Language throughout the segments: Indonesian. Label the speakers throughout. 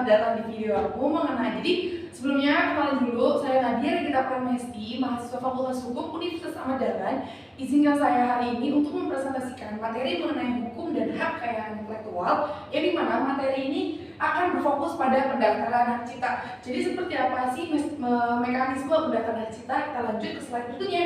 Speaker 1: datang di video aku mengenai. Jadi sebelumnya kenalin dulu, saya Nadia Regita Pramesti, mahasiswa Fakultas Hukum Universitas Ahmad Dahlan. Izinkan saya hari ini untuk mempresentasikan materi mengenai hukum dan hak kekayaan intelektual, yang dimana materi ini akan berfokus pada pendaftaran hak cipta. Jadi seperti apa sih mekanisme pendaftaran hak cipta? Kita lanjut ke slide berikutnya.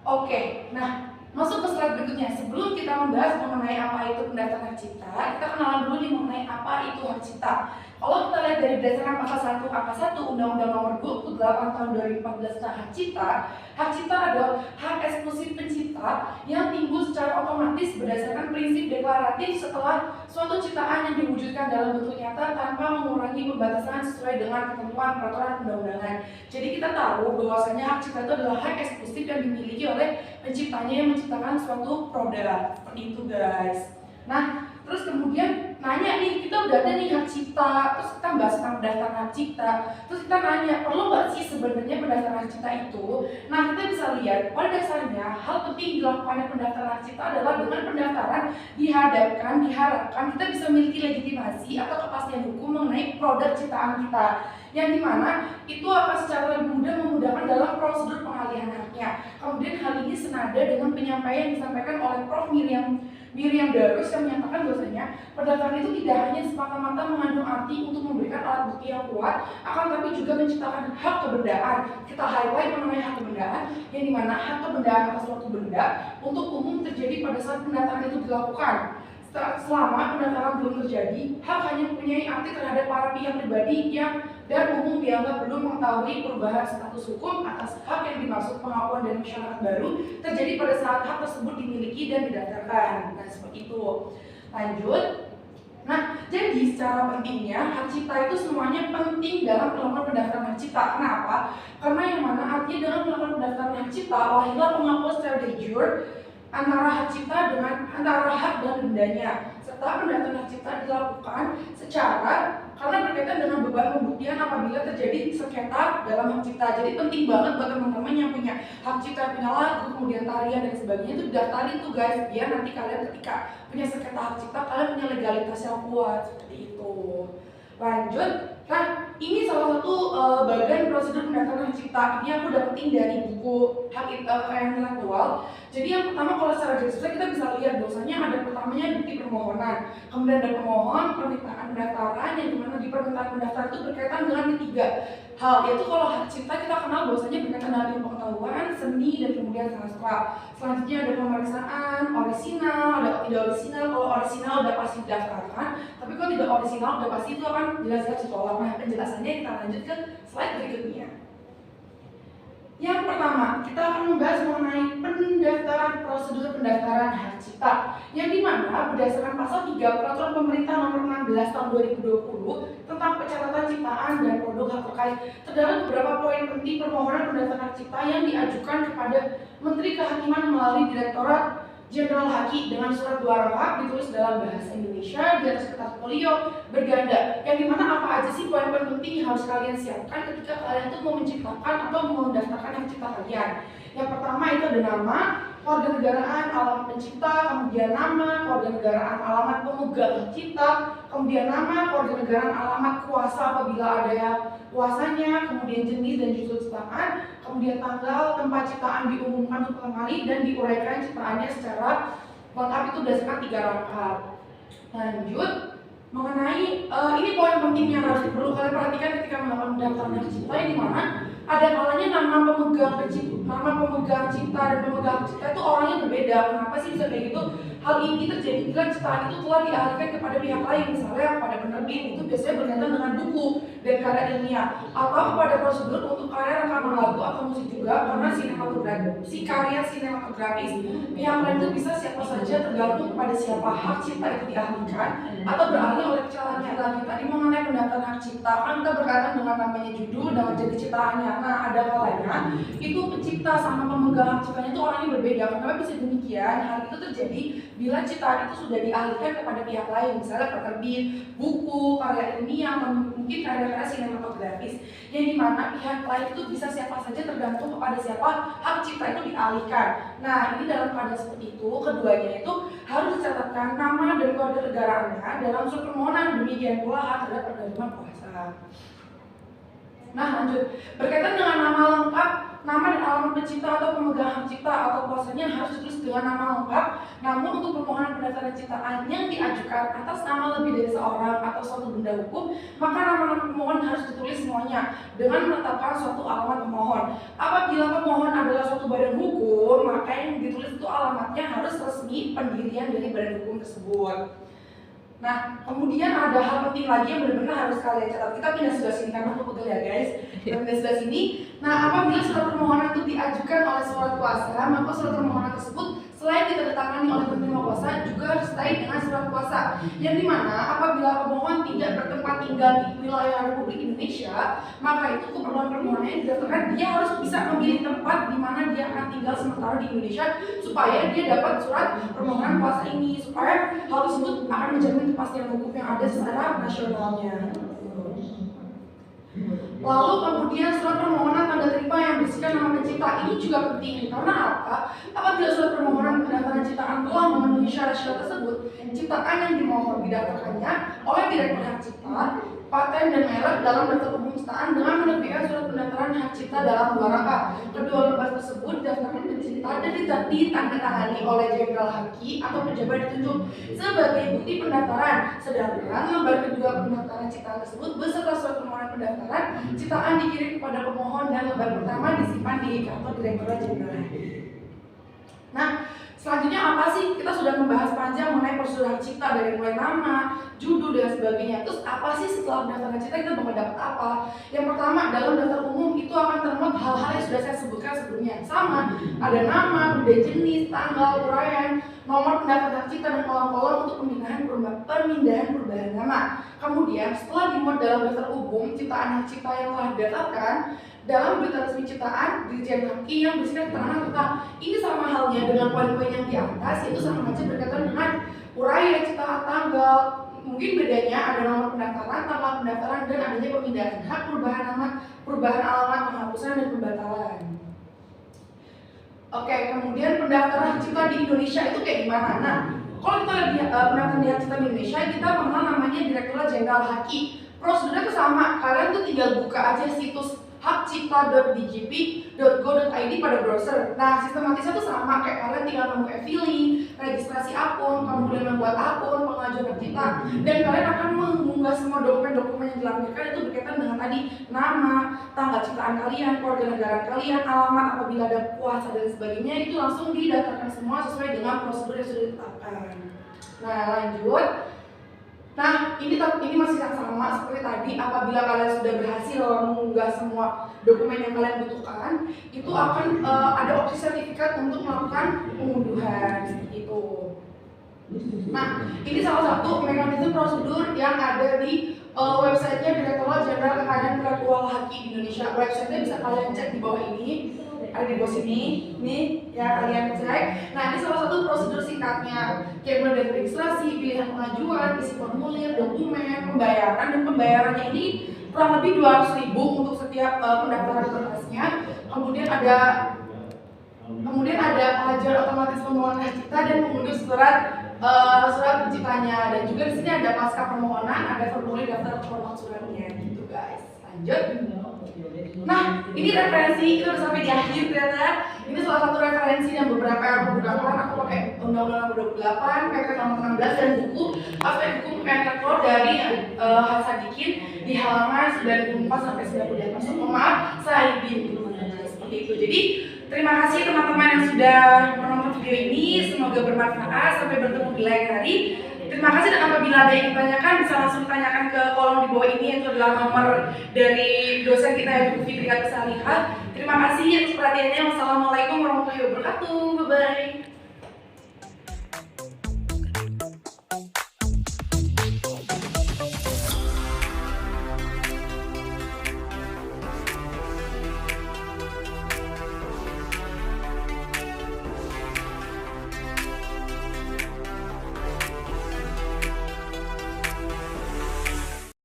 Speaker 1: Oke, nah masuk ke slide berikutnya. Sebelum kita membahas mengenai apa itu pendaftaran hak cipta, kita kenalan dulu nih mengenai apa itu hak cipta. Kalau kita lihat dari berdasarkan pasal 1 angka 1 Undang-Undang Nomor 28 Tahun 2014 tentang hak cipta adalah hak eksklusif pencipta yang timbul secara otomatis berdasarkan prinsip deklaratif setelah suatu ciptaan yang diwujudkan dalam bentuk nyata tanpa mengurangi pembatasan sesuai dengan ketentuan peraturan undang-undangan. Jadi kita tahu bahwasanya hak cipta itu adalah hak eksklusif yang dimiliki oleh penciptanya yang menciptakan suatu produk. Seperti itu guys. Nah, terus kemudian nanya nih, kita udah ada nih hak cipta, terus kita bahas tentang pendaftaran hak cipta, terus kita nanya, perlu nggak sih sebenarnya pendaftaran hak cipta itu? Nah, kita bisa lihat, pada dasarnya hal penting dilakukannya pendaftaran hak cipta adalah dengan pendaftaran diharapkan kita bisa memiliki legitimasi atau kepastian hukum mengenai produk ciptaan kita, yang dimana itu akan secara lebih mudah memudahkan dalam prosedur pengalihan haknya. Kemudian hal ini senada dengan penyampaian yang disampaikan oleh Prof. Miriam Darus yang menyatakan bahwasanya pendaftaran itu tidak hanya semata-mata mengandung arti untuk memberikan alat bukti yang kuat, akan tapi juga menciptakan hak kebendaan. Kita highlight mengenai hak kebendaan, yang dimana hak kebendaan atas suatu benda untuk umum terjadi pada saat pendaftaran itu dilakukan. Selama pendaftaran belum terjadi, hak hanya mempunyai arti terhadap para pihak pribadi yang dan umum dianggap belum mengetahui perubahan status hukum atas hak yang dimaksud pengakuan dari masyarakat baru terjadi pada saat hak tersebut dimiliki dan didaftarkan. Nah, seperti itu. Lanjut. Nah, jadi secara pentingnya hak cipta itu semuanya penting dalam melakukan pendaftaran hak cipta. Kenapa? Karena yang mana artinya dalam melakukan pendaftaran hak cipta, lahirlah pengakuan secara de jure antara hak cipta dengan antara hak dan bendanya, serta pendaftaran hak cipta dilakukan secara karena berkaitan dengan beban pembuktian apabila terjadi sengketa dalam hak cipta. Jadi penting banget buat teman-teman yang punya hak cipta, punya lagu, kemudian tarian dan sebagainya itu didaftarin tuh guys, biar nanti kalian ketika punya sengketa hak cipta kalian punya legalitas yang kuat seperti itu. Lanjut. Nah, ini salah satu bagian prosedur pendaftaran hak cipta. Ini aku dapetin dari buku hak kekayaan intelektual. Jadi yang pertama, kalau secara garis besar kita bisa lihat bahwasanya ada pertamanya bukti permohonan, kemudian ada pemohon, permintaan pendaftaran, yang dimana di permintaan pendaftaran itu berkaitan dengan ketiga hal, yaitu kalau hak cipta kita kenal bahwasanya berkaitan dengan ilmu pengetahuan, seni, dan kemudian sastra. Selanjutnya ada pemeriksaan orisinal, ada tidak orisinal. Kalau orisinal udah pasti didaftarkan, tapi kalau tidak orisinal udah pasti itu akan jelas-jelas ditolak. Nah, penjelasannya kita lanjut ke slide berikutnya. Yang pertama, kita akan membahas mengenai prosedur pendaftaran hak cipta, yang dimana berdasarkan pasal 3 Peraturan Pemerintah Nomor 16 Tahun 2020 tentang pencatatan ciptaan dan produk hak terkait, terdapat beberapa poin penting permohonan pendaftaran hak cipta yang diajukan kepada Menteri Kehakiman melalui Direktorat Jenderal Haki dengan surat 2 lengkap ditulis dalam bahasa Indonesia di atas kertas folio berganda, yang dimana apa aja sih poin-poin penting yang harus kalian siapkan ketika kalian tuh mau menciptakan atau mendaftarkan hak cipta kalian. Yang pertama itu ada nama, kewarganegaraan, alamat pencipta, kemudian nama, kewarganegaraan, alamat pemegang hak cipta, kemudian nama, kewarganegaraan, alamat kuasa apabila ada kuasanya, kemudian jenis dan judul ciptaan, kemudian tanggal, tempat ciptaan diumumkan untuk pertama kali, dan diuraikan ciptaannya secara lengkap itu berdasarkan 3 rangkap. Lanjut, mengenai ini poin penting yang harus perlu kalian perhatikan ketika melakukan pendaftaran hak cipta, yang dimana ada kalanya nama pemegang cipta dan pemegang cipta itu orangnya berbeda. Kenapa sih bisa kayak gitu? Hal ini terjadi bila ciptaan itu telah dialihkan kepada pihak lain, misalnya kepada penerbit, itu biasanya berkaitan dengan buku dan karya ilmiah, atau kepada prosedur untuk karya rekaman lagu atau musik juga, karena karya sinematografis. Pihak lain itu bisa siapa saja tergantung kepada siapa hak cipta itu dialihkan atau beralih oleh kesalahan lagi. Tadi mengenai pendaftaran hak cipta kan kita berkaitan dengan namanya judul dan jenis ciptaannya. Nah, ada kalanya itu pencipta sama pemegang hak ciptanya itu orangnya berbeda. Kenapa bisa demikian? Hal itu terjadi bila ciptaan itu sudah dialihkan kepada pihak lain, misalnya penerbit, buku, karya ilmiah, atau mungkin karya-karya sinematografis yang dimana pihak lain itu bisa siapa saja tergantung kepada siapa hak cipta itu dialihkan. Nah, ini dalam keadaan seperti itu, keduanya itu harus dicatatkan nama dan keluarga negaraannya dalam surat permohonan, demikian pula hak terhadap penerima kuasa. Nah, lanjut. Berkaitan dengan nama lengkap, nama dan alamat pencipta atau pemegang hak cipta atau kuasanya harus ditulis dengan nama lengkap. Namun untuk permohonan pendaftaran ciptaan yang diajukan atas nama lebih dari seorang atau suatu benda hukum, maka nama-nama pemohon harus ditulis semuanya dengan menetapkan suatu alamat pemohon. Apabila pemohon adalah suatu badan hukum, maka yang ditulis itu alamatnya harus resmi pendirian dari badan hukum tersebut. Nah, kemudian ada hal penting lagi yang benar-benar harus kalian catat. Kita pindah sebelah sini karena aku pegel ya guys. Kita pindah sebelah sini. Nah, apabila surat permohonan itu diajukan oleh surat kuasa, maka surat permohonan tersebut selain ditandatangani oleh penerima kuasa juga harus disertai dengan surat kuasa. Yang dimana apabila pemohon tidak bertempat tinggal di wilayah Republik Indonesia, maka itu keperluan permohonannya didaftarkan dia harus bisa memilih tempat di mana dia akan tinggal sementara di Indonesia supaya dia dapat surat permohonan kuasa ini, supaya hal tersebut akan menjamin kepastian hukum yang ada secara nasionalnya. Lalu kemudian surat permohonan tanda terima yang berisikan nama pencipta ini juga penting karena apa? Apabila surat permohonan pendaftaran ciptaan telah memenuhi syarat-syarat tersebut, ciptaan yang dimohon didaftarkannya oleh Direktur Hak Cipta, Paten dan Merek dalam daftar umum ciptaan dengan menerbitkan surat pendaftaran hak cipta dalam dua rangka. Kedua lembar tersebut didaftarkan pencipta dan ditandatangani oleh Jenderal Haki atau pejabat ditunjuk sebagai bukti pendaftaran. Sedangkan lembar kedua pendaftaran ciptaan tersebut beserta surat permohonan pendaftaran ciptaan dikirim kepada pemohon dan lembar pertama disimpan di kantor Direktorat Jenderal Haki. Nah, selanjutnya apa sih? Kita sudah membahas panjang mengenai prosedur hak cipta dari mulai nama, judul dan sebagainya. Terus apa sih setelah pendaftaran cipta kita bakal dapat apa? Yang pertama, dalam daftar umum itu akan termuat hal-hal yang sudah saya sebutkan sebelumnya. Sama, ada nama, benda jenis, tanggal, uraian, nomor pendaftar hak cipta dan kolom-kolom untuk pemindahan perubahan nama. Kemudian setelah dimuat dalam daftar umum ciptaan hak cipta yang telah didaftarkan dalam berita resmi ciptaan Dirjen Haki yang berisikan keterangan tentang ini sama halnya dengan poin-poin yang di atas, yaitu sama saja berkaitan dengan uraian cipta, tanggal. Mungkin bedanya ada nomor pendaftaran, tanggal pendaftaran, dan adanya pemindahan hak, perubahan nama, perubahan alamat, penghapusan dan pembatalan. Oke, kemudian pendaftaran hak cipta di Indonesia itu kayak gimana? Nah, kalau kita lihat pendaftaran hak cipta di Indonesia, kita mengenal namanya Direktorat Jenderal Haki. Prosedurnya itu sama, kalian tuh tinggal buka aja situs hakcipta.djp.go.id pada browser. Nah, sistematisnya tuh sama, kayak kalian tinggal menu e-filing, registrasi akun, kemudian membuat akun, pengajuan hak cipta, dan kalian akan mengunggah semua dokumen-dokumen yang dilampirkan itu berkaitan dengan tadi nama, tanggal ciptaan kalian, keluarga negara kalian, alamat apabila ada kuasa dan sebagainya, itu langsung didaftarkan semua sesuai dengan prosedur yang sudah ditetapkan. Nah, lanjut. Nah, ini masih yang sama seperti tadi. Apabila kalian sudah berhasil mengunggah semua dokumen yang kalian butuhkan, itu akan ada opsi sertifikat untuk melakukan pengunduhan seperti itu. Nah, ini salah satu mekanisme prosedur yang ada di websitenya Direktorat Jenderal Kekayaan Intelektual Haki Indonesia. Websitenya bisa kalian cek di bawah ini. Ada di bawah sini, nih ya kalian cek. Nah, ini salah satu prosedur singkatnya, kayak mulai dari registrasi, pilihan pengajuan, isi formulir, dokumen, pembayaran, dan pembayarannya ini kurang lebih 200.000 untuk setiap pendaftaran berkasnya. Kemudian ada pengajuan otomatis permohonan hak cipta dan mengunduh surat penciptanya, dan juga di sini ada pasca permohonan, ada formulir daftar permohonan suratnya gitu guys. Lanjut. Nah, ini referensi, kita udah sampai di akhir ternyata. Ini salah satu referensi yang beberapa yang aku gunakan. Aku pakai Undang-Undang Nomor 28, PP Nomor 16 dan buku aspek hukum kekayaan intelektual dari Sadikin di halaman 94 sampai 98. Maksud maaf, Saidin seperti itu. Jadi terima kasih teman-teman yang sudah menonton video ini. Semoga bermanfaat. Sampai bertemu di lain hari. Terima kasih, dan apabila ada yang ditanyakan bisa langsung ditanyakan ke kolom di bawah ini, yang adalah nomor dari dosen kita yaitu Fitri Salihah. Terima kasih atas perhatiannya. Wassalamualaikum warahmatullahi wabarakatuh. Bye bye.